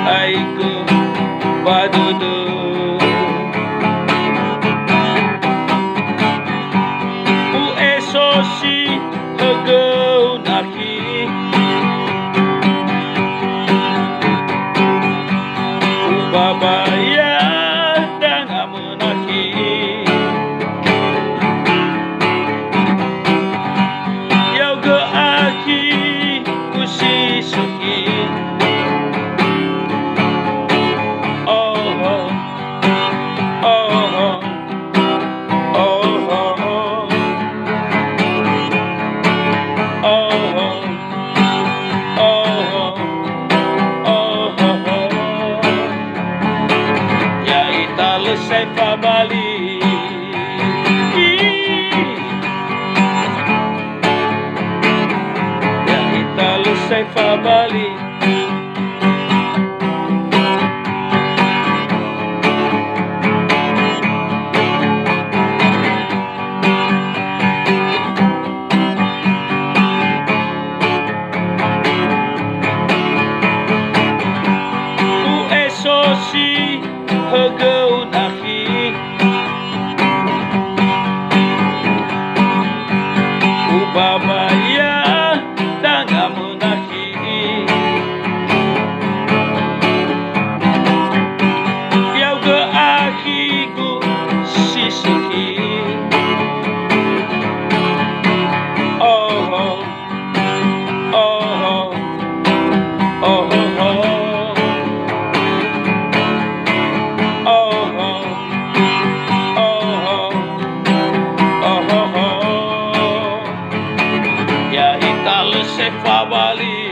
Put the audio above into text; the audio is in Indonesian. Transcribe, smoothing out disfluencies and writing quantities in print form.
aiku badudu u esoshi hagau naki u babaya danga menaki yau ge aki usi suki Selesai Bali ya kita selesai Bali u esoshi hagau naki u babaya danga menaki yau ge akiku sisiki oh oh oh oh ya kita selesai Bali